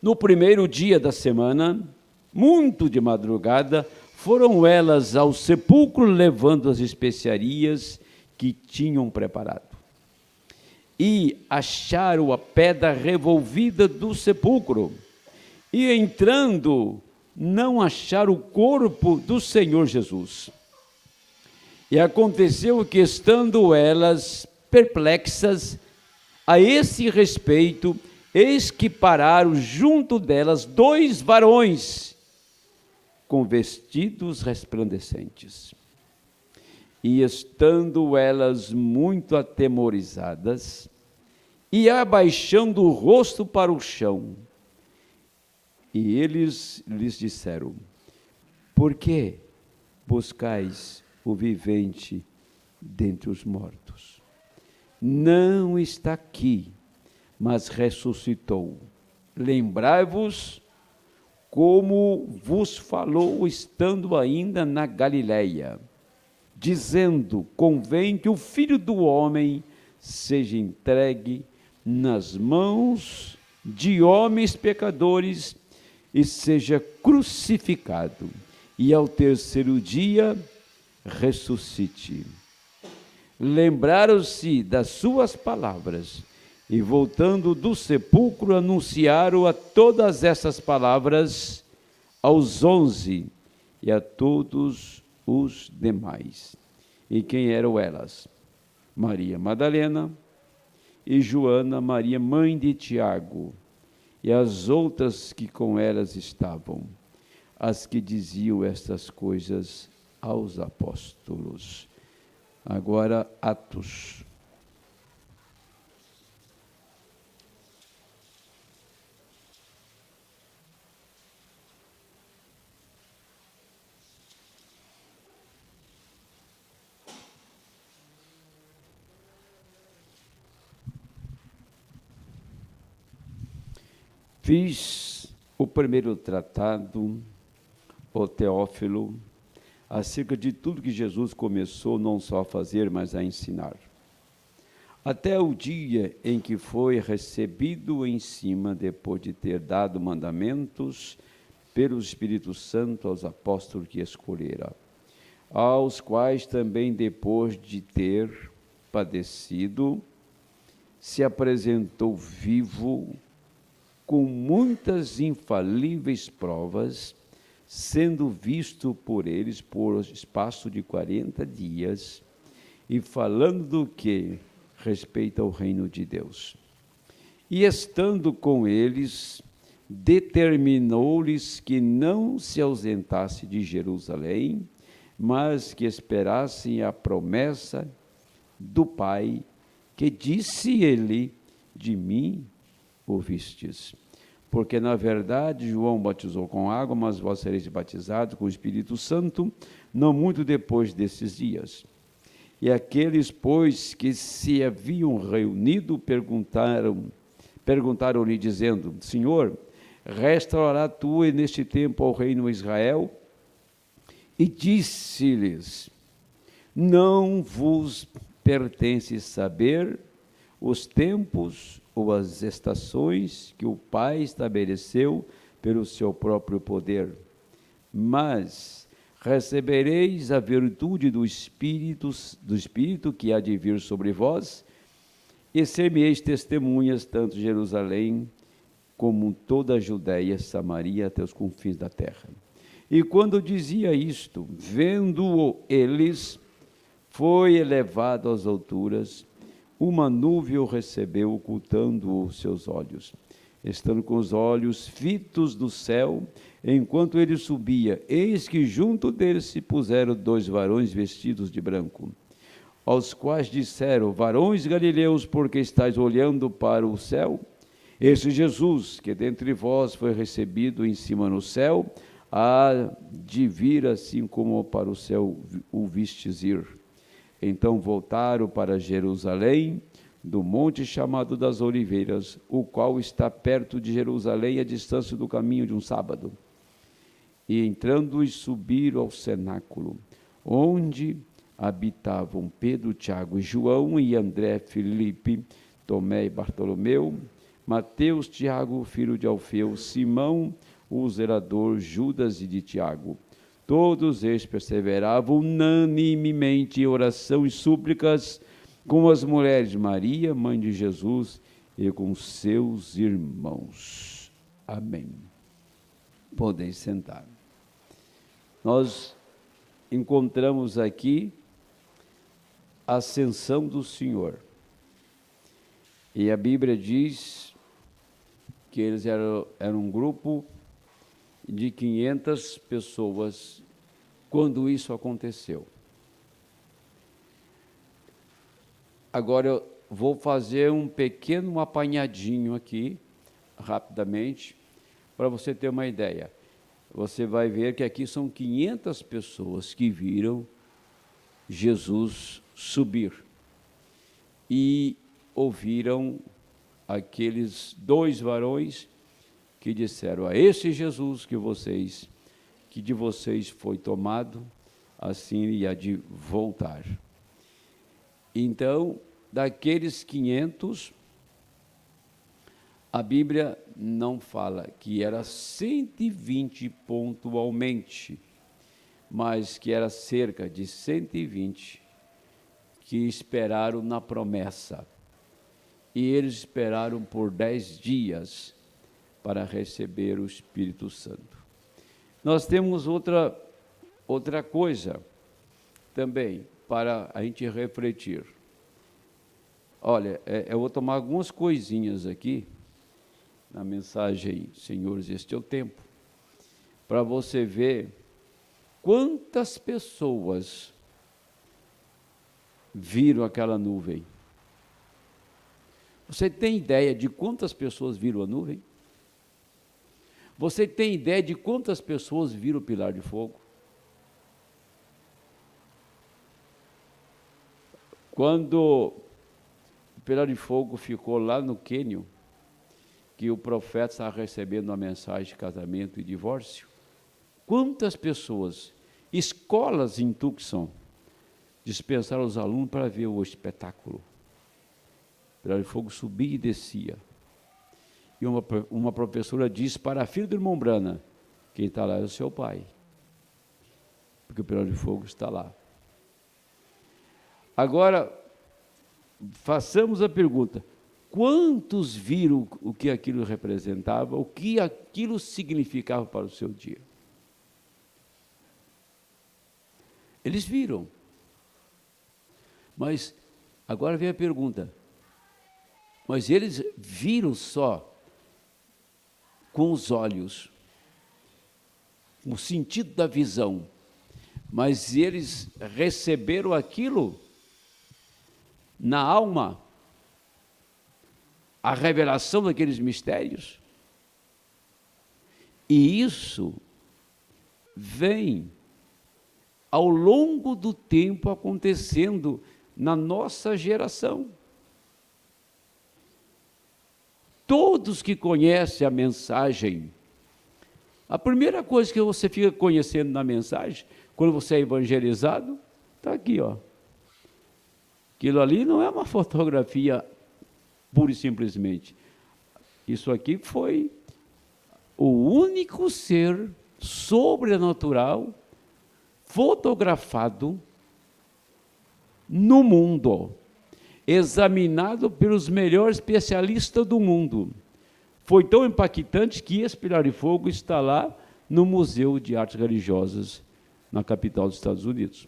No primeiro dia da semana, muito de madrugada, foram elas ao sepulcro levando as especiarias que tinham preparado. E acharam a pedra revolvida do sepulcro. E entrando, não acharam o corpo do Senhor Jesus. E aconteceu que, estando elas perplexas a esse respeito, eis que pararam junto delas 2 varões com vestidos resplandecentes. E estando elas muito atemorizadas, e abaixando o rosto para o chão, e eles lhes disseram: por que buscais o vivente dentre os mortos? Não está aqui, mas ressuscitou. Lembrai-vos como vos falou estando ainda na Galileia, dizendo: convém que o Filho do Homem seja entregue nas mãos de homens pecadores e seja crucificado, e ao terceiro dia ressuscite. Lembraram-se das suas palavras, e voltando do sepulcro, anunciaram a todas essas palavras aos 11 e a todos os demais. E quem eram elas? Maria Madalena e Joana, Maria, mãe de Tiago, e as outras que com elas estavam, as que diziam estas coisas aos apóstolos. Agora, Atos. Fiz o primeiro tratado, o Teófilo, acerca de tudo que Jesus começou não só a fazer, mas a ensinar. Até o dia em que foi recebido em cima, depois de ter dado mandamentos pelo Espírito Santo aos apóstolos que escolhera, aos quais também, depois de ter padecido, se apresentou vivo, com muitas infalíveis provas, sendo visto por eles por espaço de 40 dias, e falando do que respeita ao reino de Deus. E estando com eles, determinou-lhes que não se ausentasse de Jerusalém, mas que esperassem a promessa do Pai, que disse ele: de mim ouvistes. Porque, na verdade, João batizou com água, mas vós sereis batizados com o Espírito Santo, não muito depois desses dias. E aqueles, pois, que se haviam reunido, perguntaram-lhe, dizendo: Senhor, restaurará tu neste tempo ao reino Israel? E disse-lhes: não vos pertence saber os tempos ou as estações que o Pai estabeleceu pelo seu próprio poder, mas recebereis a virtude do Espírito que há de vir sobre vós, e ser-me-eis testemunhas tanto em Jerusalém como em toda a Judéia, Samaria, até os confins da terra. E quando dizia isto, vendo-o eles, foi elevado às alturas, uma nuvem o recebeu, ocultando os seus olhos. Estando com os olhos fitos do céu, enquanto ele subia, eis que junto dele se puseram 2 varões vestidos de branco, aos quais disseram: varões galileus, por que estáis olhando para o céu? Esse Jesus, que dentre vós foi recebido em cima no céu, há de vir assim como para o céu o vistes ir. Então voltaram para Jerusalém, do monte chamado das Oliveiras, o qual está perto de Jerusalém, a distância do caminho de um sábado. E entrando e subiram ao cenáculo, onde habitavam Pedro, Tiago e João, e André, Filipe, Tomé e Bartolomeu, Mateus, Tiago, filho de Alfeu, Simão, o zelador, Judas e de Tiago. Todos eles perseveravam unanimemente em oração e súplicas com as mulheres de Maria, mãe de Jesus, e com seus irmãos. Amém. Podem sentar. Nós encontramos aqui a ascensão do Senhor. E a Bíblia diz que eles eram um grupo de 500 pessoas quando isso aconteceu. Agora eu vou fazer um pequeno apanhadinho aqui, rapidamente, para você ter uma ideia. Você vai ver que aqui são 500 pessoas que viram Jesus subir e ouviram aqueles 2 varões que disseram: a esse Jesus que de vocês foi tomado, assim há de voltar. Então, daqueles 500, a Bíblia não fala que era 120 pontualmente, mas que era cerca de 120 que esperaram na promessa. E eles esperaram por 10 dias para receber o Espírito Santo. Nós temos outra coisa também para a gente refletir. Olha, eu vou tomar algumas coisinhas aqui na mensagem Senhores, este é o tempo, para você ver quantas pessoas viram aquela nuvem. Você tem ideia de quantas pessoas viram a nuvem? Você tem ideia de quantas pessoas viram o pilar de fogo? Quando o pilar de fogo ficou lá no Quênia, que o profeta estava recebendo uma mensagem de casamento e divórcio, quantas pessoas, escolas em Tucson, dispensaram os alunos para ver o espetáculo? O pilar de fogo subia e descia. E uma professora disse para a filha do irmão Brana: quem está lá é o seu pai, porque o pilar de fogo está lá. Agora, façamos a pergunta: quantos viram o que aquilo representava, o que aquilo significava para o seu dia? Eles viram. Mas, agora vem a pergunta: mas eles viram só com os olhos, o sentido da visão, mas eles receberam aquilo na alma, a revelação daqueles mistérios? E isso vem ao longo do tempo acontecendo na nossa geração. Todos que conhecem a mensagem, a primeira coisa que você fica conhecendo na mensagem, quando você é evangelizado, está aqui, ó. Aquilo ali não é uma fotografia pura e simplesmente. Isso aqui foi o único ser sobrenatural fotografado no mundo, examinado pelos melhores especialistas do mundo. Foi tão impactante que esse pilar de fogo está lá no Museu de Artes Religiosas, na capital dos Estados Unidos.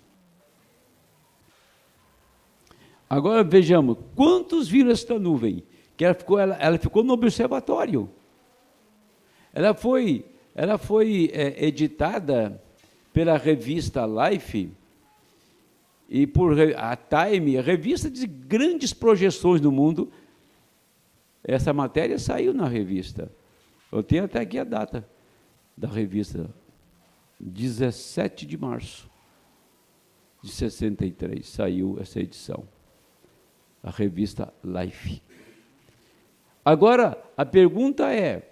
Agora vejamos, quantos viram esta nuvem? Que ela ficou no observatório. Ela foi editada pela revista Life e por a Time, a revista de grandes projeções no mundo. Essa matéria saiu na revista. Eu tenho até aqui a data da revista, 17 de março de 63, saiu essa edição, a revista Life. Agora, a pergunta é,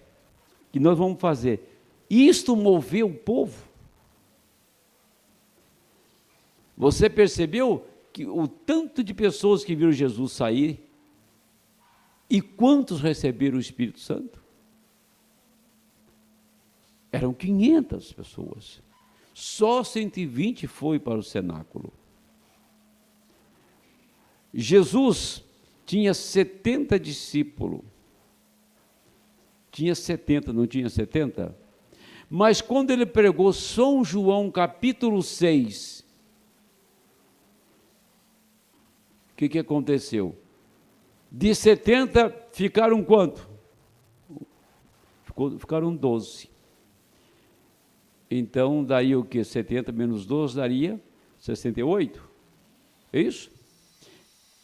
que nós vamos fazer, isto moveu o povo? Você percebeu que o tanto de pessoas que viram Jesus sair? E quantos receberam o Espírito Santo? Eram 500 pessoas. Só 120 foi para o cenáculo. Jesus tinha 70 discípulos. Tinha 70, não tinha 70? Mas quando ele pregou São João capítulo 6, o que aconteceu? De 70 ficaram quanto? Ficaram 12. Então, daí o que? 70 menos 12 daria 68? É isso?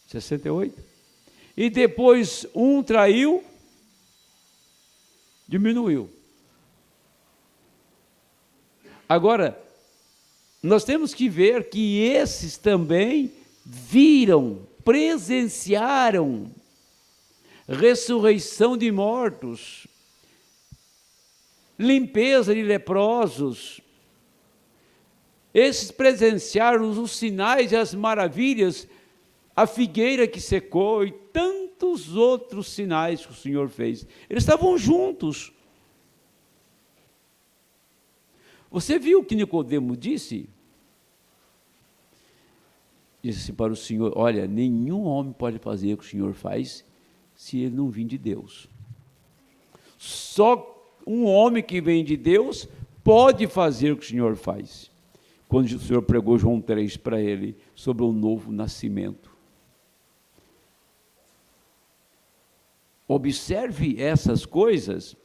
68. E depois um traiu, diminuiu. Agora, nós temos que ver que esses também viram, presenciaram ressurreição de mortos, limpeza de leprosos. Esses presenciaram os sinais e as maravilhas, a figueira que secou e tantos outros sinais que o Senhor fez. Eles estavam juntos. Você viu o que Nicodemo disse? Disse para o Senhor: olha, nenhum homem pode fazer o que o Senhor faz se ele não vir de Deus. Só um homem que vem de Deus pode fazer o que o Senhor faz. Quando o Senhor pregou João 3 para ele, sobre o novo nascimento. Observe essas coisas,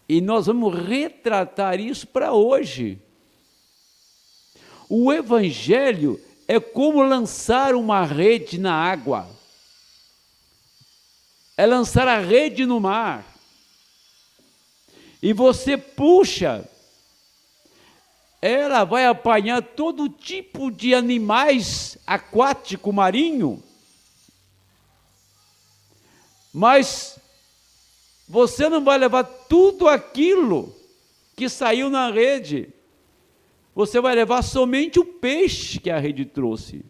e nós vamos retratar isso para hoje. O Evangelho é como lançar uma rede na água. É lançar a rede no mar. E você puxa, ela vai apanhar todo tipo de animais aquático, marinho. Mas você não vai levar tudo aquilo que saiu na rede. Você vai levar somente o peixe que a rede trouxe.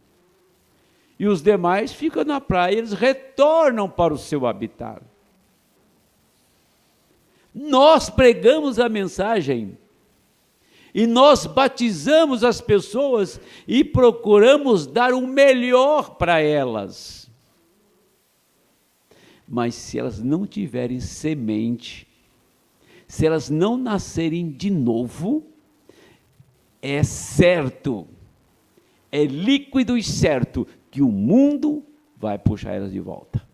E os demais ficam na praia, eles retornam para o seu habitat. Nós pregamos a mensagem, e nós batizamos as pessoas e procuramos dar o melhor para elas. Mas se elas não tiverem semente, se elas não nascerem de novo, é certo, é líquido e certo, que o mundo vai puxar elas de volta.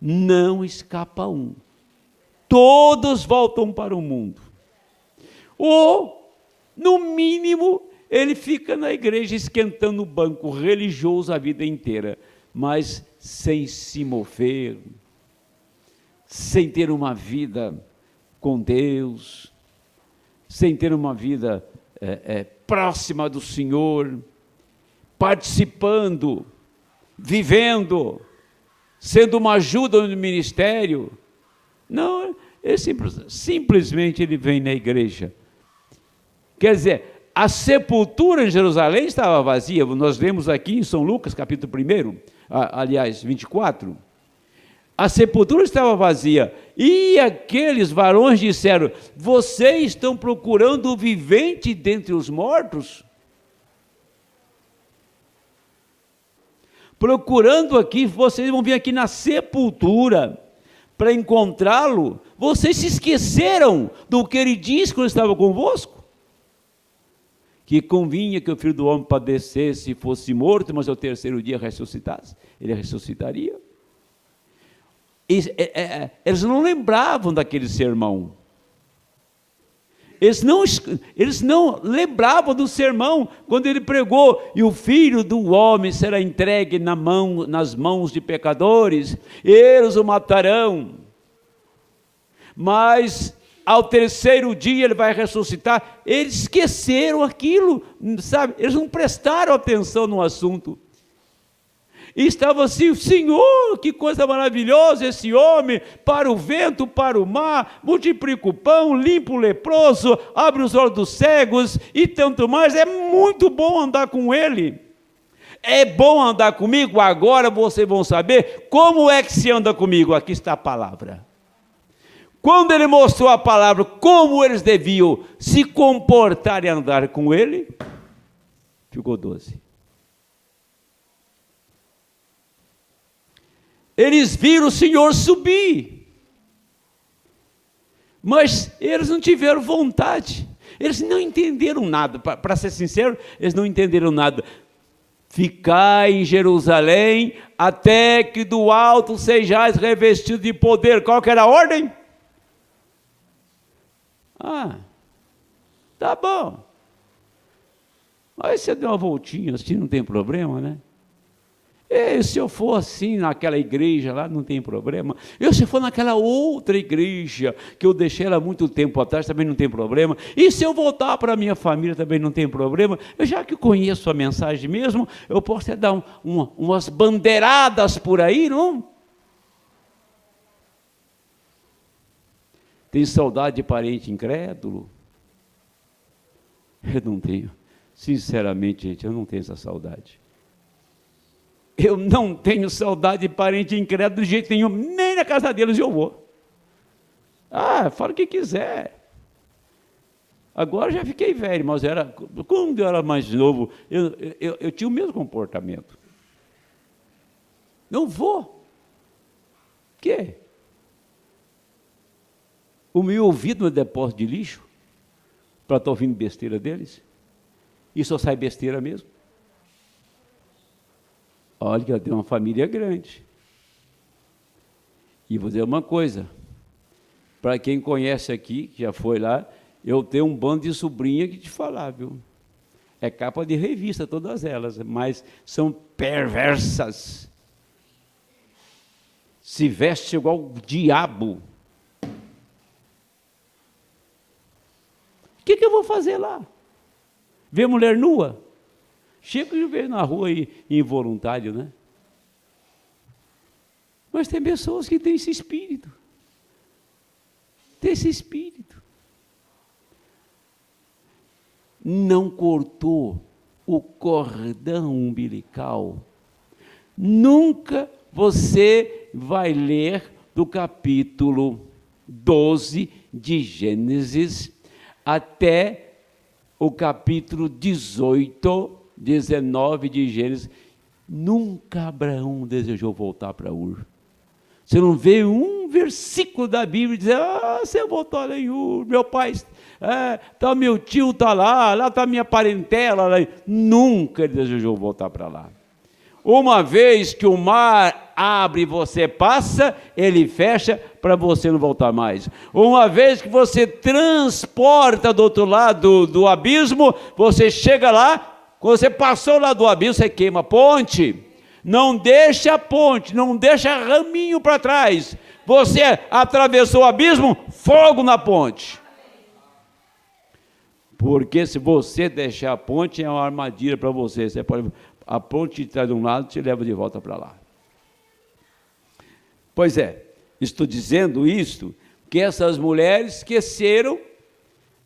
Não escapa um. Todos voltam para o mundo. Ou, no mínimo, ele fica na igreja esquentando o banco religioso a vida inteira, mas sem se mover, sem ter uma vida com Deus, sem ter uma vida próxima do Senhor, participando, vivendo, sendo uma ajuda no ministério. Não, ele simplesmente ele vem na igreja. Quer dizer, a sepultura em Jerusalém estava vazia. Nós lemos aqui em São Lucas, capítulo 1, aliás, 24. A sepultura estava vazia. E aqueles varões disseram: vocês estão procurando o vivente dentre os mortos? Procurando aqui, vocês vão vir aqui na sepultura para encontrá-lo. Vocês se esqueceram do que ele disse quando estava convosco? Que convinha que o Filho do Homem padecesse e fosse morto, mas ao terceiro dia ressuscitasse. Ele ressuscitaria. Eles não lembravam daquele sermão. Eles não lembravam do sermão quando ele pregou: e o Filho do Homem será entregue nas mãos de pecadores, eles o matarão, mas ao terceiro dia ele vai ressuscitar. Eles esqueceram aquilo, sabe? Eles não prestaram atenção no assunto. E estava assim: Senhor, que coisa maravilhosa esse homem, para o vento, para o mar, multiplica o pão, limpa o leproso, abre os olhos dos cegos e tanto mais. É muito bom andar com ele, É bom andar comigo? Agora vocês vão saber como é que se anda comigo. Aqui está a palavra. Quando ele mostrou a palavra, como eles deviam se comportar e andar com ele, ficou 12. Eles viram o Senhor subir, mas eles não tiveram vontade, eles não entenderam nada, para ser sincero, eles não entenderam nada. Ficai em Jerusalém, até que do alto sejais revestidos de poder. Qual que era a ordem? Tá bom. Aí você deu uma voltinha assim, não tem problema, né? E se eu for assim naquela igreja lá, não tem problema. E se eu for naquela outra igreja, que eu deixei ela há muito tempo atrás, também não tem problema. E se eu voltar para a minha família, também não tem problema. Eu, já que conheço a mensagem mesmo, eu posso até dar umas bandeiradas por aí, não? Tem saudade de parente incrédulo? Eu não tenho. Sinceramente, gente, eu não tenho essa saudade. Eu não tenho saudade de parente incrédulo de jeito nenhum, nem na casa deles eu vou. Fala o que quiser. Agora já fiquei velho, mas quando eu era mais novo, eu tinha o mesmo comportamento. Não vou. O quê? O meu ouvido é depósito de lixo para estar ouvindo besteira deles? E só sai besteira mesmo? Olha que eu tenho uma família grande. E vou dizer uma coisa, para quem conhece aqui, que já foi lá, eu tenho um bando de sobrinha que te falar, viu? É capa de revista, todas elas, mas são perversas. Se veste igual o diabo. O que eu vou fazer lá? Ver mulher nua? Chega de ver na rua aí, involuntário, né? Mas tem pessoas que têm esse espírito. Tem esse espírito. Não cortou o cordão umbilical. Nunca você vai ler do capítulo 12 de Gênesis até o capítulo 18, 19 de Gênesis. Nunca Abraão desejou voltar para Ur. Você não vê um versículo da Bíblia dizer: você voltou lá em Ur, meu pai, meu tio está lá está minha parentela. Lá. Nunca ele desejou voltar para lá. Uma vez que o mar abre e você passa, ele fecha para você não voltar mais. Uma vez que você transporta do outro lado do abismo, você chega lá, quando você passou lá do abismo, você queima a ponte. Não deixa a ponte, não deixa raminho para trás. Você atravessou o abismo, fogo na ponte. Porque se você deixar a ponte, é uma armadilha para você. Você pode... A ponte te traz de um lado e te leva de volta para lá. Pois é, estou dizendo isto, que essas mulheres esqueceram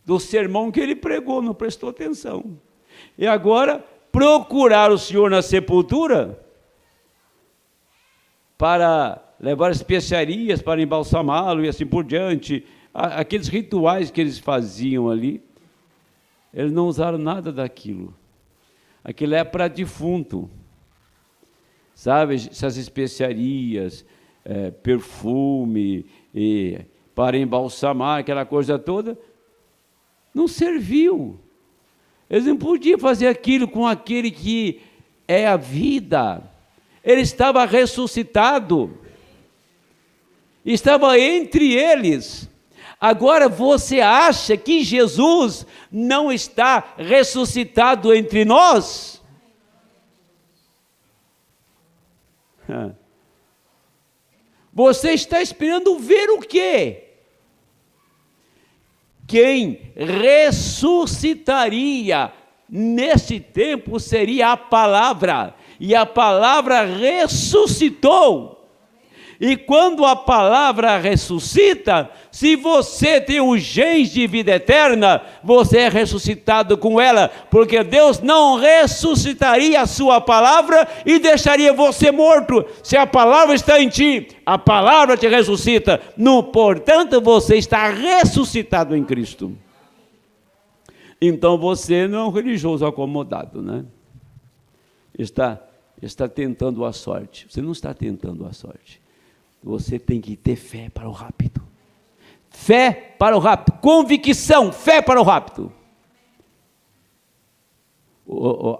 do sermão que ele pregou, não prestou atenção. E agora, procurar o Senhor na sepultura, para levar especiarias, para embalsamá-lo e assim por diante, aqueles rituais que eles faziam ali, eles não usaram nada daquilo. Aquilo é para defunto, sabe? Essas especiarias, perfume, para embalsamar, aquela coisa toda, não serviu. Eles não podiam fazer aquilo com aquele que é a vida. Ele estava ressuscitado, estava entre eles. Agora você acha que Jesus não está ressuscitado entre nós? Você está esperando ver o quê? Quem ressuscitaria nesse tempo seria a palavra, e a palavra ressuscitou. E quando a palavra ressuscita, se você tem os genes de vida eterna, você é ressuscitado com ela, porque Deus não ressuscitaria a sua palavra e deixaria você morto. Se a palavra está em ti, a palavra te ressuscita. Portanto, você está ressuscitado em Cristo. Então você não é um religioso acomodado, né? Está tentando a sorte. Você não está tentando a sorte. Você tem que ter fé para o rápido. Fé para o rápido. Convicção, fé para o rápido.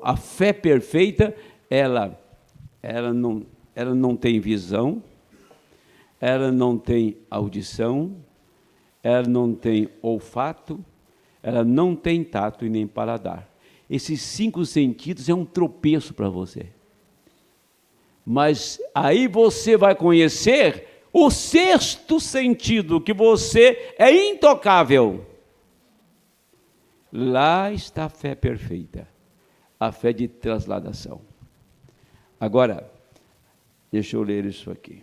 A fé perfeita, ela não tem visão, ela não tem audição, ela não tem olfato, ela não tem tato e nem paladar. Esses 5 sentidos é um tropeço para você. Mas aí você vai conhecer o 6º sentido, que você é intocável. Lá está a fé perfeita, a fé de transladação. Agora, deixa eu ler isso aqui.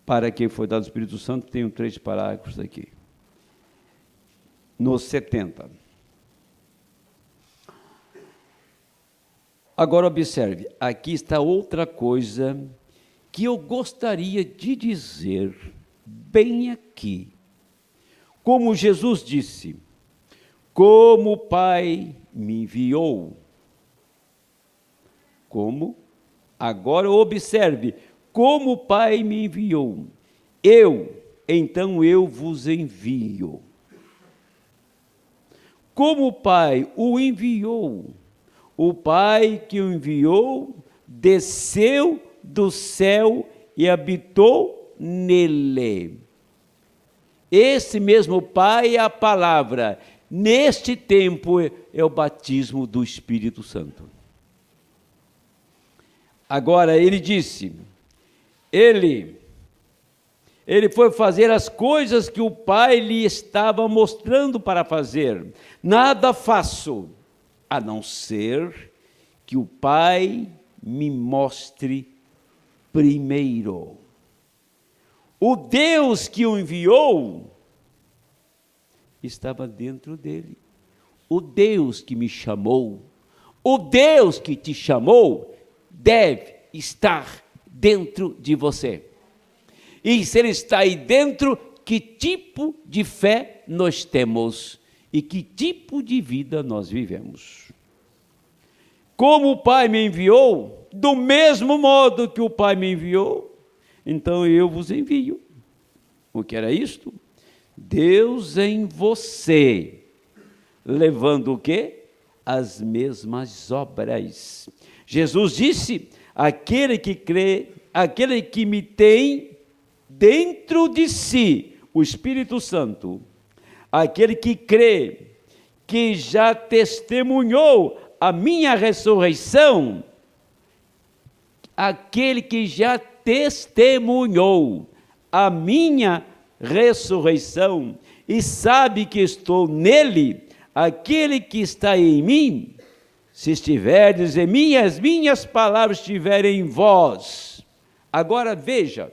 Para quem foi dado o Espírito Santo, tenho 3 parágrafos aqui. No 70. Agora observe, aqui está outra coisa que eu gostaria de dizer bem aqui. Como Jesus disse, como o Pai me enviou. Como? Agora observe, como o Pai me enviou. Então eu vos envio. Como o Pai o enviou. O Pai que o enviou desceu do céu e habitou nele. Esse mesmo Pai é a palavra. Neste tempo é o batismo do Espírito Santo. Agora ele disse, ele foi fazer as coisas que o Pai lhe estava mostrando para fazer. Nada faço, a não ser que o Pai me mostre primeiro. O Deus que o enviou estava dentro dele. O Deus que me chamou, o Deus que te chamou, deve estar dentro de você. E se ele está aí dentro, que tipo de fé nós temos? E que tipo de vida nós vivemos? Como o Pai me enviou, do mesmo modo que o Pai me enviou, então eu vos envio. O que era isto? Deus em você, levando o quê? As mesmas obras. Jesus disse, aquele que crê, aquele que me tem dentro de si, o Espírito Santo, aquele que crê, que já testemunhou a minha ressurreição, aquele que já testemunhou a minha ressurreição e sabe que estou nele, aquele que está em mim, se estiverdes em mim, as minhas palavras estiverem em vós. Agora veja,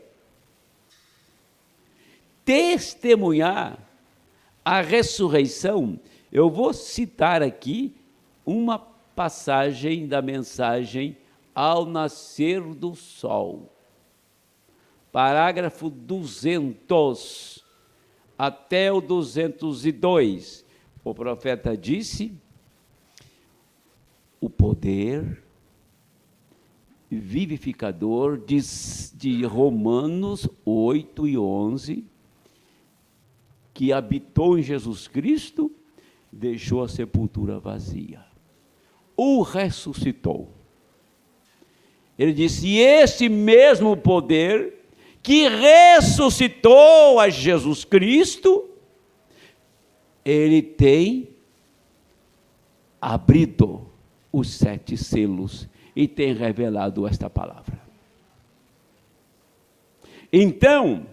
testemunhar a ressurreição, eu vou citar aqui uma passagem da mensagem ao nascer do sol. Parágrafo 200 até o 202. O profeta disse, o poder vivificador de Romanos 8 e 11, que habitou em Jesus Cristo, deixou a sepultura vazia. O ressuscitou. Ele disse, e este mesmo poder que ressuscitou a Jesus Cristo, ele tem abrido os 7 selos e tem revelado esta palavra. Então,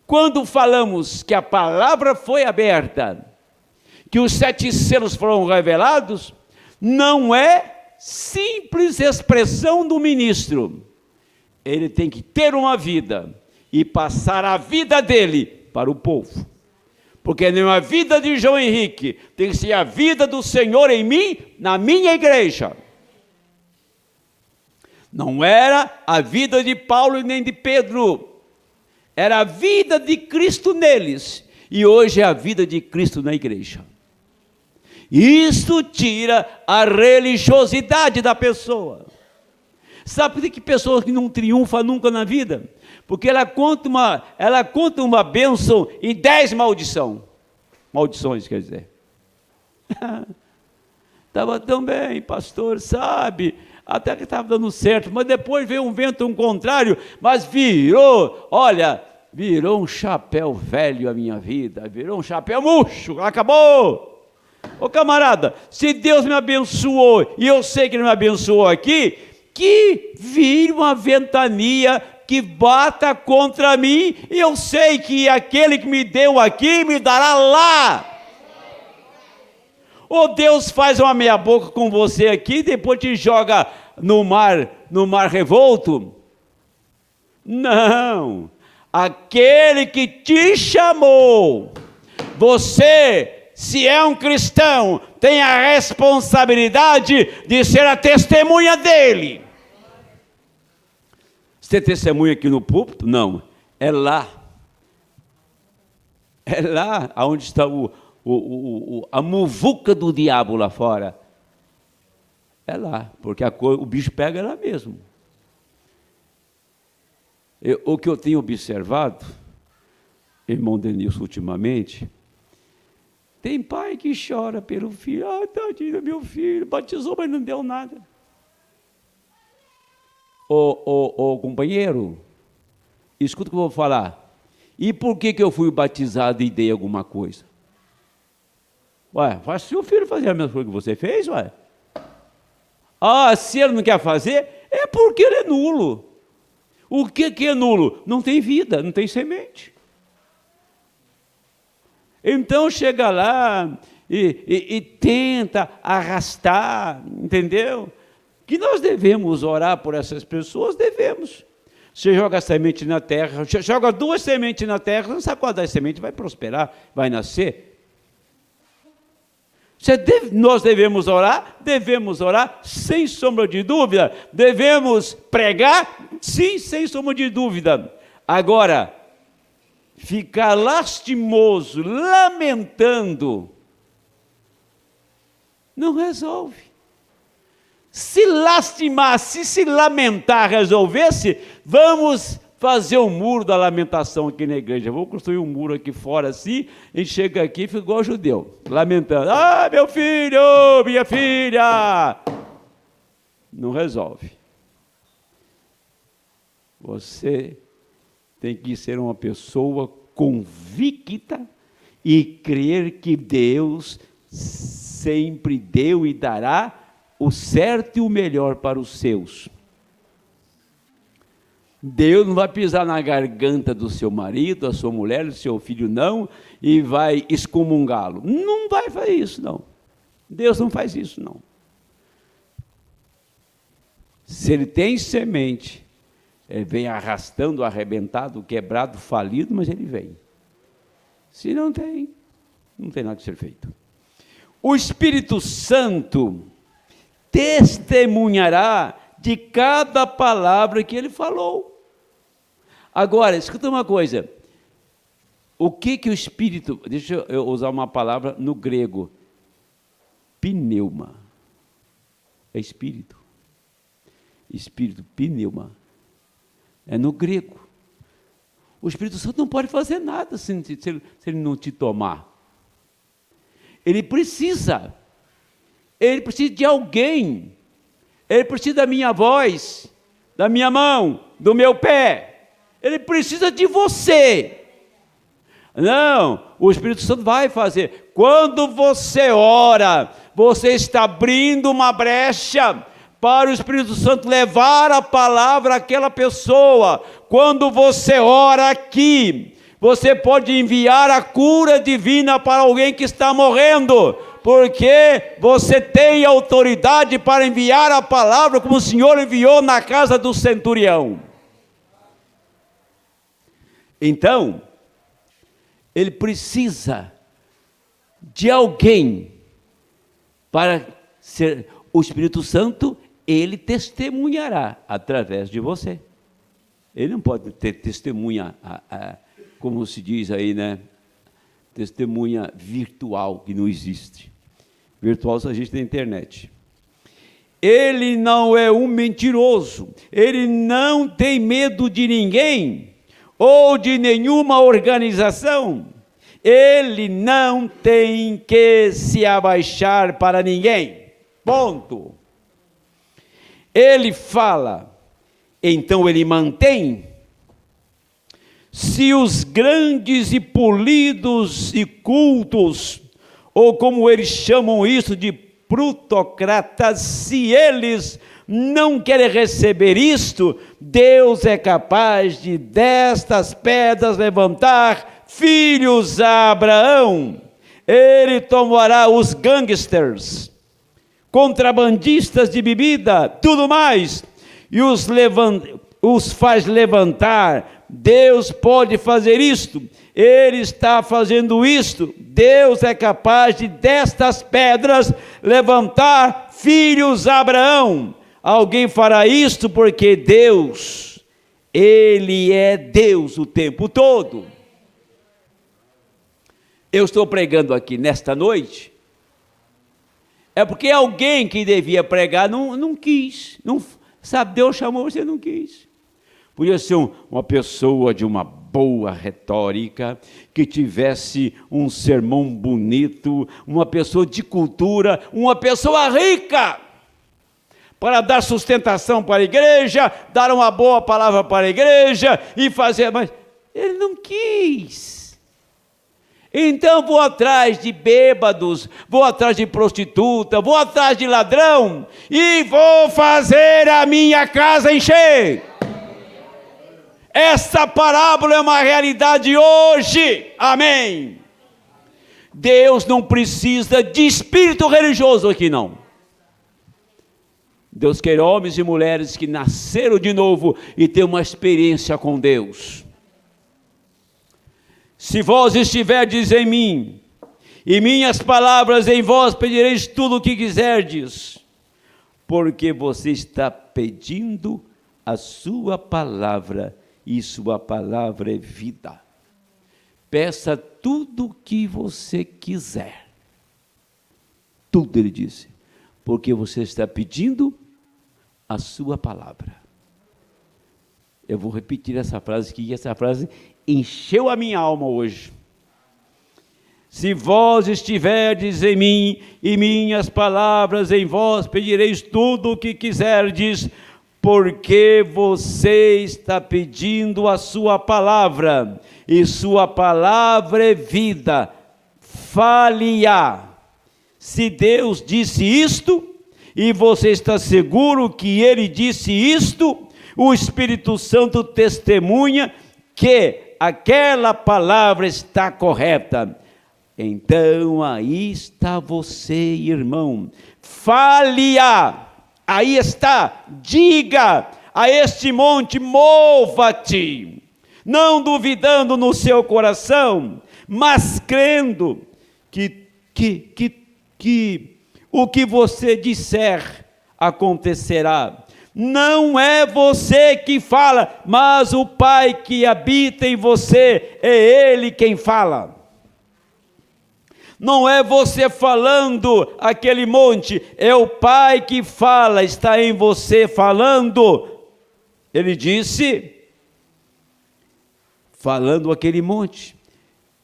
quando falamos que a palavra foi aberta, que os 7 selos foram revelados, não é simples expressão do ministro. ele tem que ter uma vida e passar a vida dele para o povo. Porque não é a vida de João Henrique, tem que ser a vida do Senhor em mim, na minha igreja. Não era a vida de Paulo nem de Pedro, era a vida de Cristo neles, e hoje é a vida de Cristo na igreja. Isso tira a religiosidade da pessoa. Sabe por que pessoas que não triunfam nunca na vida? Porque ela conta uma bênção e 10 maldições, quer dizer. Estava tão bem, pastor, sabe? Até que estava dando certo, mas depois veio um vento contrário, mas virou um chapéu velho a minha vida, virou um chapéu murcho, acabou. Ô camarada, se Deus me abençoou, e eu sei que Ele me abençoou aqui, que vire uma ventania que bata contra mim, e eu sei que aquele que me deu aqui, me dará lá. Ou Deus faz uma meia boca com você aqui, depois te joga no mar revolto? Não, aquele que te chamou, você, se é um cristão, tem a responsabilidade de ser a testemunha dele. Você testemunha aqui no púlpito? Não, é lá. É lá onde está a muvuca do diabo lá fora. É lá, porque o bicho pega lá mesmo. O que eu tenho observado, irmão Denilson, ultimamente, tem pai que chora pelo filho. Ah, tadinho, meu filho, batizou, mas não deu nada. Ô companheiro, escuta o que eu vou falar. E por que eu fui batizado e dei alguma coisa? Ué, faz seu filho fazer a mesma coisa que você fez, ué. Ah, se ele não quer fazer, é porque ele é nulo. O que é nulo? Não tem vida, não tem semente. Então chega lá e tenta arrastar, entendeu? Que nós devemos orar por essas pessoas, devemos. Você joga a semente na terra, joga 2 sementes na terra, não sabe qual das sementes vai prosperar, vai nascer. Nós devemos orar sem sombra de dúvida, devemos pregar, sim, sem sombra de dúvida. Agora, ficar lastimoso, lamentando, não resolve. Se lastimar, se lamentar resolvesse, vamos fazer um muro da lamentação aqui na igreja. Vou construir um muro aqui fora assim, a gente chega aqui e fica igual judeu, lamentando. Ah, meu filho, minha filha! Não resolve. Você tem que ser uma pessoa convicta e crer que Deus sempre deu e dará o certo e o melhor para os seus. Deus não vai pisar na garganta do seu marido, da sua mulher, do seu filho, não, e vai excomungá-lo. Não vai fazer isso, não. Deus não faz isso, não. Se ele tem semente, ele vem arrastando, arrebentado, quebrado, falido, mas ele vem. Se não tem nada a ser feito. O Espírito Santo testemunhará de cada palavra que ele falou. Agora, escuta uma coisa. O que o Espírito... Deixa eu usar uma palavra no grego. Pneuma. É Espírito. Espírito, pneuma. É no grego. O Espírito Santo não pode fazer nada se ele não te tomar. Ele precisa de alguém, ele precisa da minha voz, da minha mão, do meu pé, ele precisa de você. Não, o Espírito Santo vai fazer. Quando você ora, você está abrindo uma brecha para o Espírito Santo levar a palavra àquela pessoa. Quando você ora aqui, você pode enviar a cura divina para alguém que está morrendo, porque você tem autoridade para enviar a palavra como o Senhor enviou na casa do centurião. Então, ele precisa de alguém para ser o Espírito Santo, ele testemunhará através de você. Ele não pode ter testemunha, como se diz aí, né? Testemunha virtual, que não existe. Virtual só existe na internet. Ele não é um mentiroso, ele não tem medo de ninguém, ou de nenhuma organização. Ele não tem que se abaixar para ninguém. Ponto. Ele fala, então ele mantém. Se os grandes e polidos e cultos, ou como eles chamam isso de plutocratas, se eles não querem receber isto, Deus é capaz de destas pedras levantar filhos a Abraão. Ele tomará os gangsters, contrabandistas de bebida, tudo mais, e os faz levantar. Deus pode fazer isto, Ele está fazendo isto. Deus é capaz de destas pedras levantar filhos a Abraão. Alguém fará isto porque Deus, Ele é Deus o tempo todo. Eu estou pregando aqui nesta noite, é porque alguém que devia pregar não quis, sabe, Deus chamou, você não quis. Podia ser uma pessoa de uma boa retórica, que tivesse um sermão bonito, uma pessoa de cultura, uma pessoa rica, para dar sustentação para a igreja, dar uma boa palavra para a igreja e fazer, mas ele não quis. Então vou atrás de bêbados, vou atrás de prostituta, vou atrás de ladrão e vou fazer a minha casa encher. Essa parábola é uma realidade hoje, amém. Deus não precisa de espírito religioso aqui não. Deus quer homens e mulheres que nasceram de novo e têm uma experiência com Deus. Se vós estiverdes em mim, e minhas palavras em vós, pedireis tudo o que quiserdes, porque você está pedindo a sua palavra, e sua palavra é vida. Peça tudo o que você quiser. Tudo, ele disse, porque você está pedindo a sua palavra. Eu vou repetir essa frase, que essa frase encheu a minha alma hoje. Se vós estiverdes em mim, e minhas palavras em vós, pedireis tudo o que quiserdes, porque você está pedindo a sua palavra, e sua palavra é vida. Fale-a. Se Deus disse isto, e você está seguro que Ele disse isto, o Espírito Santo testemunha que aquela palavra está correta. Então aí está você, irmão. Fale-a. Aí está, diga a este monte, mova-te, não duvidando no seu coração, mas crendo que o que você disser acontecerá. Não é você que fala, mas o Pai que habita em você, é Ele quem fala. Não é você falando aquele monte, é o Pai que fala, está em você falando. Ele disse, falando aquele monte,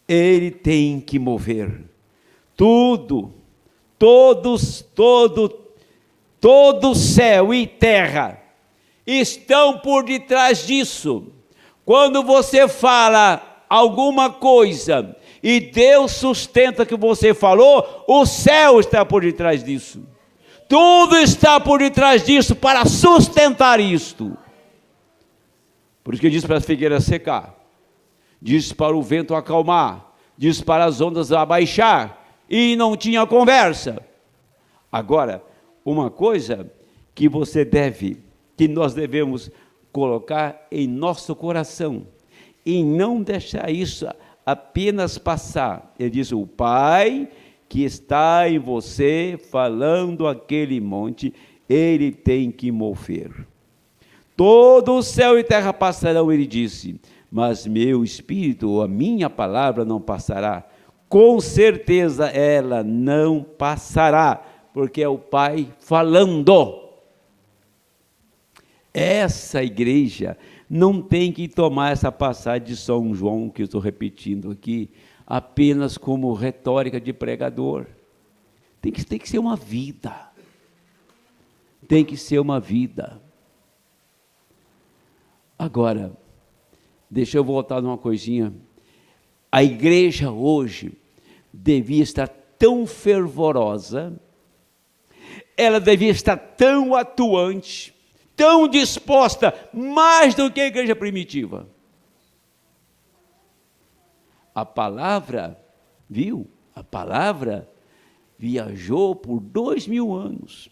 ele tem que mover. Todo céu e terra estão por detrás disso. Quando você fala alguma coisa e Deus sustenta o que você falou, o céu está por detrás disso. Tudo está por detrás disso para sustentar isto. Por isso que diz para as figueiras secar, diz para o vento acalmar, diz para as ondas abaixar, e não tinha conversa. Agora, uma coisa que nós devemos colocar em nosso coração, em não deixar isso apenas passar. Ele diz: o Pai que está em você, falando aquele monte, ele tem que mover. Todo o céu e terra passarão, ele disse, mas meu espírito, ou a minha palavra, não passará. Com certeza ela não passará, porque é o Pai falando. Essa igreja não tem que tomar essa passagem de São João, que eu estou repetindo aqui, apenas como retórica de pregador. Tem que ser uma vida. Tem que ser uma vida. Agora, deixa eu voltar numa coisinha. A igreja hoje devia estar tão fervorosa, ela devia estar tão atuante, tão disposta, mais do que a igreja primitiva. A palavra, viu? A palavra viajou por 2000 anos.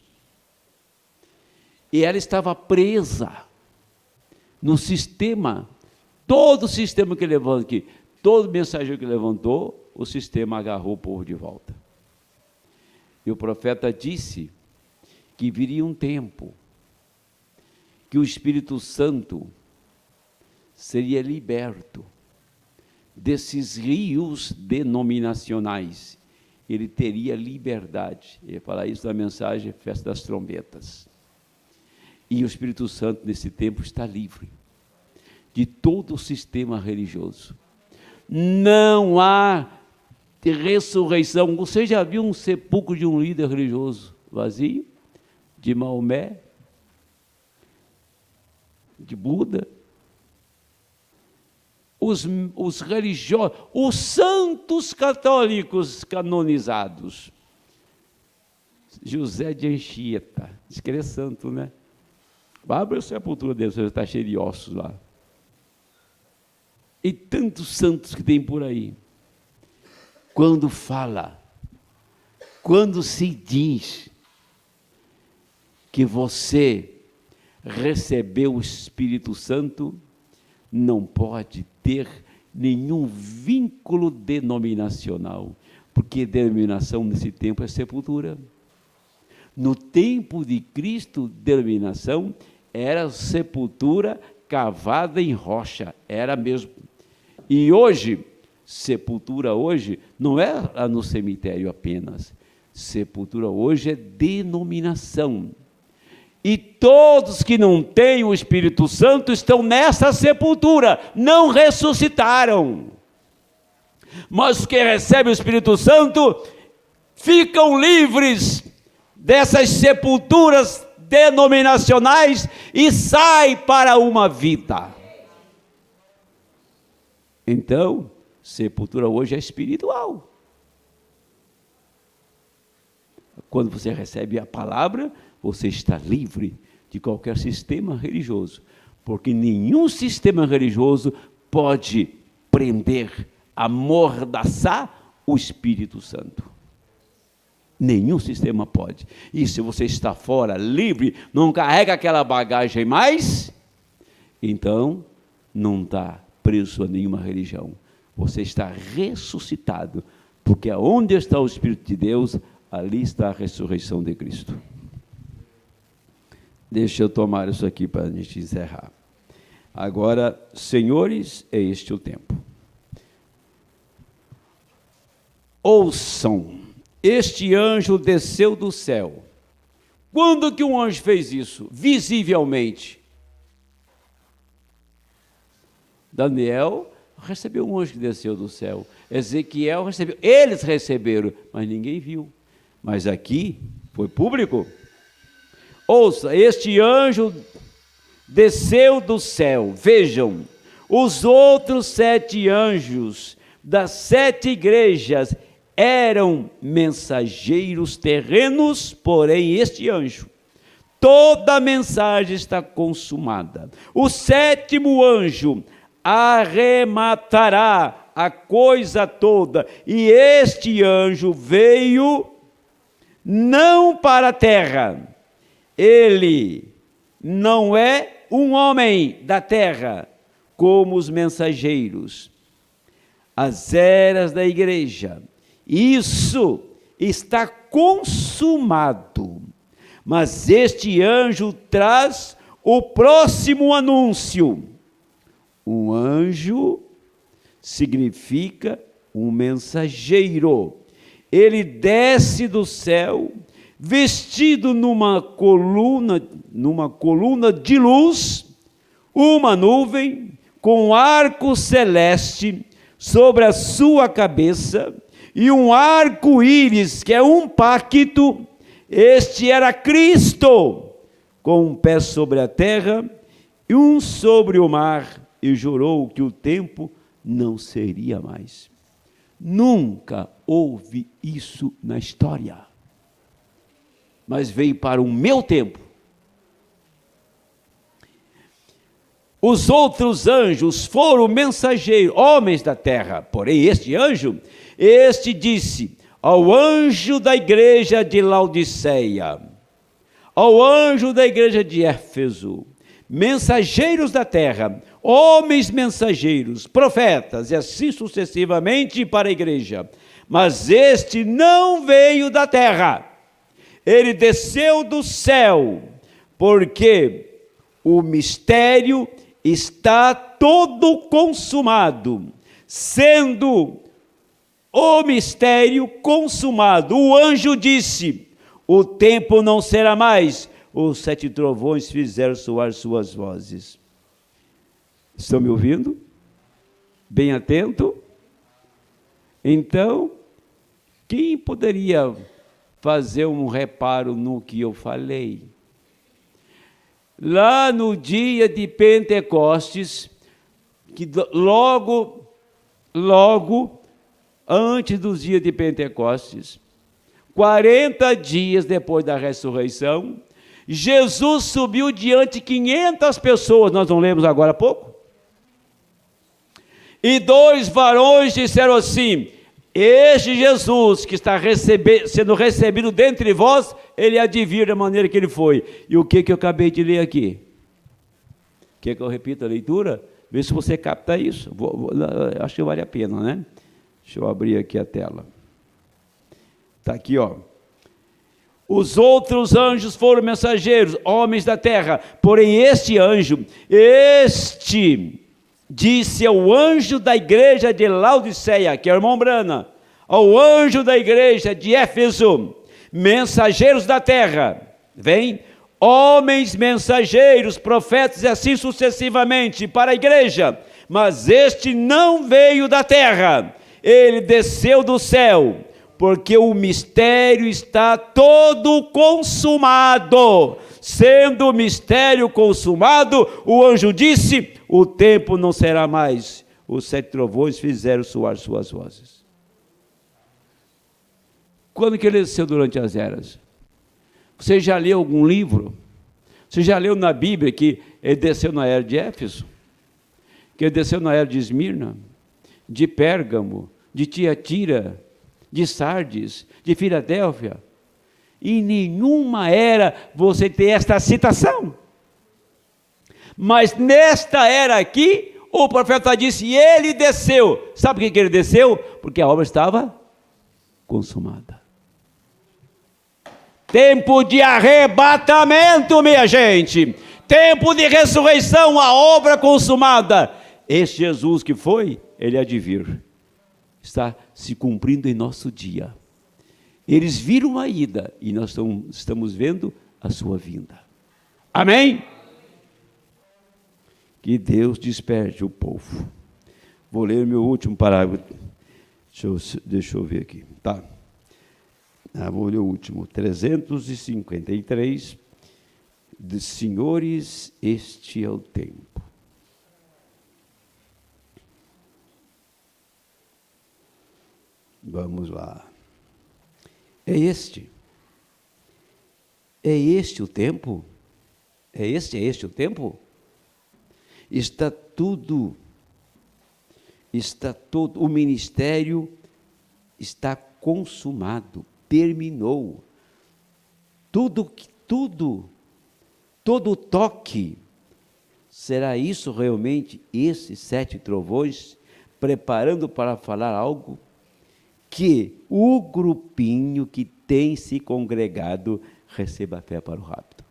E ela estava presa no sistema, todo o sistema que levanta aqui, todo mensageiro que levantou, o sistema agarrou o povo de volta. E o profeta disse que viria um tempo que o Espírito Santo seria liberto desses rios denominacionais. Ele teria liberdade. Ele ia falar isso na mensagem Festa das Trombetas. E o Espírito Santo, nesse tempo, está livre de todo o sistema religioso. Não há ressurreição. Você já viu um sepulcro de um líder religioso vazio? De Maomé? De Buda? Os religiosos, os santos católicos canonizados. José de Anchieta, diz que ele é santo, né? Abre a sepultura dele, você está cheio de ossos lá. E tantos santos que tem por aí. Quando fala, quando se diz que você recebeu o Espírito Santo, não pode ter nenhum vínculo denominacional, porque denominação nesse tempo é sepultura. No tempo de Cristo, denominação era sepultura cavada em rocha, era mesmo. E hoje, sepultura hoje, não é lá no cemitério apenas, sepultura hoje é denominação. E todos que não têm o Espírito Santo estão nessa sepultura, não ressuscitaram. Mas os que recebem o Espírito Santo ficam livres dessas sepulturas denominacionais e saem para uma vida. Então, sepultura hoje é espiritual. Quando você recebe a palavra, você está livre de qualquer sistema religioso, porque nenhum sistema religioso pode prender, amordaçar o Espírito Santo. Nenhum sistema pode. E se você está fora, livre, não carrega aquela bagagem mais, então não está preso a nenhuma religião. Você está ressuscitado, porque onde está o Espírito de Deus, ali está a ressurreição de Cristo. Deixa eu tomar isso aqui para a gente encerrar. Agora, senhores, é este o tempo. Ouçam, este anjo desceu do céu. Quando que um anjo fez isso? Visivelmente. Daniel recebeu um anjo que desceu do céu. Ezequiel recebeu. Eles receberam, mas ninguém viu. Mas aqui foi público. Ouça, este anjo desceu do céu. Vejam, os outros 7 anjos das 7 igrejas eram mensageiros terrenos, porém este anjo, toda a mensagem está consumada. O 7º anjo arrematará a coisa toda, e este anjo veio não para a terra. Ele não é um homem da terra, como os mensageiros, as eras da igreja. Isso está consumado. Mas este anjo traz o próximo anúncio. Um anjo significa um mensageiro. Ele desce do céu, vestido numa coluna de luz, uma nuvem com um arco celeste sobre a sua cabeça e um arco-íris, que é um pacto. Este era Cristo, com um pé sobre a terra e um sobre o mar, e jurou que o tempo não seria mais. Nunca houve isso na história, mas veio para o meu tempo. Os outros anjos foram mensageiros, homens da terra, porém este anjo, este disse ao anjo da igreja de Laodiceia, ao anjo da igreja de Éfeso, mensageiros da terra, homens mensageiros, profetas, e assim sucessivamente para a igreja. Mas este não veio da terra, ele desceu do céu, porque o mistério está todo consumado. Sendo o mistério consumado, o anjo disse: o tempo não será mais. Os 7 trovões fizeram soar suas vozes. Estão me ouvindo? Bem atento? Então, quem poderia fazer um reparo no que eu falei? Lá no dia de Pentecostes, que logo antes dos dias de Pentecostes, 40 dias depois da ressurreição, Jesus subiu diante de 500 pessoas, nós não lemos agora há pouco? E 2 varões disseram assim: este Jesus que está sendo recebido dentre vós, ele há de vir da maneira que ele foi. E o que eu acabei de ler aqui? Quer que eu repita a leitura? Vê se você capta isso. Acho que vale a pena, né? Deixa eu abrir aqui a tela. Está aqui, ó. Os outros anjos foram mensageiros, homens da terra, porém este anjo, disse ao anjo da igreja de Laodiceia, que é o irmão Brana, ao anjo da igreja de Éfeso, mensageiros da terra, vem, homens mensageiros, profetas, e assim sucessivamente para a igreja, mas este não veio da terra, ele desceu do céu, porque o mistério está todo consumado. Sendo o mistério consumado, o anjo disse: o tempo não será mais. Os 7 trovões fizeram soar suas vozes. Quando que ele desceu durante as eras? Você já leu algum livro? Você já leu na Bíblia que ele desceu na era de Éfeso? Que ele desceu na era de Esmirna? De Pérgamo? De Tiatira? De Sardes? De Filadélfia? Em nenhuma era você tem esta citação. Mas nesta era aqui, o profeta disse, e ele desceu. Sabe por que ele desceu? Porque a obra estava consumada. Tempo de arrebatamento, minha gente. Tempo de ressurreição, a obra consumada. Esse Jesus que foi, ele há de vir. Está se cumprindo em nosso dia. Eles viram a ida e nós estamos vendo a sua vinda. Amém? Que Deus desperte o povo. Vou ler meu último parágrafo. Deixa eu ver aqui. Tá. Vou ler o último. 353. De senhores, este é o tempo. Vamos lá. É este o tempo? É este o tempo? Está todo, o ministério está consumado, terminou. Todo toque Será isso realmente esses 7 trovões preparando para falar algo que o grupinho que tem se congregado receba fé para o rapto?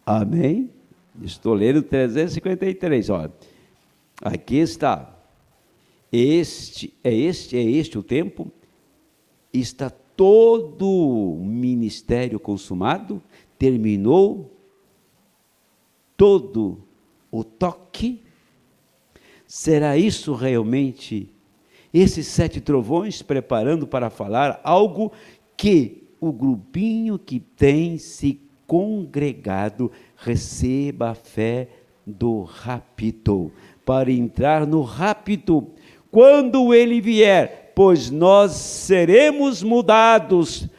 Amém? Estou lendo 353, olha. Aqui está. Este é o tempo. Está todo o ministério consumado, terminou todo o toque. Será isso realmente esses 7 trovões preparando para falar algo que o grupinho que tem se congregado receba a fé do rapto, para entrar no rapto quando ele vier, pois nós seremos mudados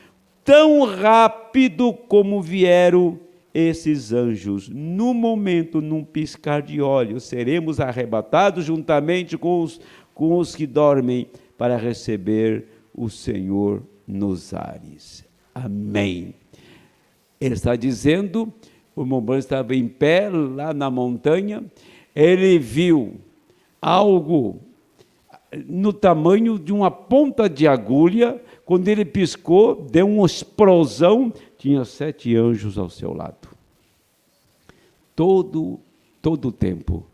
tão rápido como vieram esses anjos. No momento, num piscar de olhos, seremos arrebatados juntamente com os que dormem para receber o Senhor nos ares. Amém. Ele está dizendo, o irmão Branham estava em pé lá na montanha, ele viu algo no tamanho de uma ponta de agulha. Quando ele piscou, deu uma explosão, tinha 7 anjos ao seu lado. Todo o tempo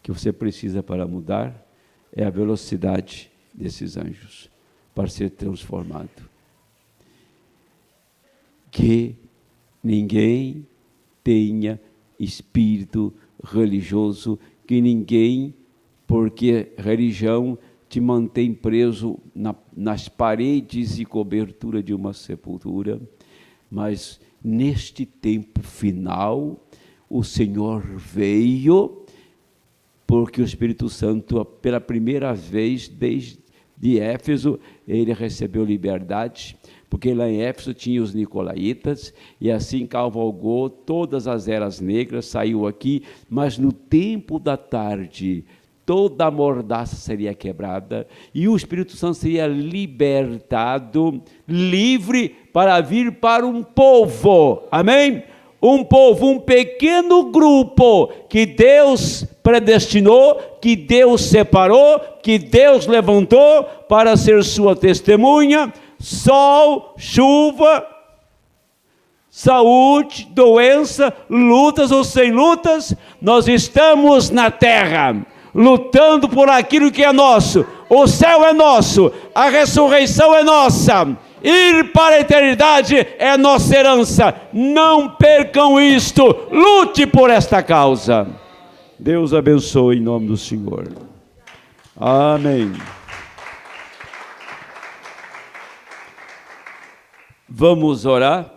que você precisa para mudar é a velocidade desses anjos para ser transformado. Que ninguém tenha espírito religioso, que ninguém, porque religião te mantém preso nas paredes e cobertura de uma sepultura, mas neste tempo final, o Senhor veio, porque o Espírito Santo, pela primeira vez desde Éfeso, ele recebeu liberdade, porque lá em Éfeso tinha os nicolaítas, e assim cavalgou todas as eras negras, saiu aqui, mas no tempo da tarde, toda a mordaça seria quebrada, e o Espírito Santo seria libertado, livre para vir para um povo, amém? Um povo, um pequeno grupo que Deus predestinou, que Deus separou, que Deus levantou para ser sua testemunha. Sol, chuva, saúde, doença, lutas ou sem lutas, nós estamos na terra, lutando por aquilo que é nosso. O céu é nosso, a ressurreição é nossa, ir para a eternidade é nossa herança. Não percam isto, lute por esta causa. Deus abençoe em nome do Senhor. Amém. Vamos orar.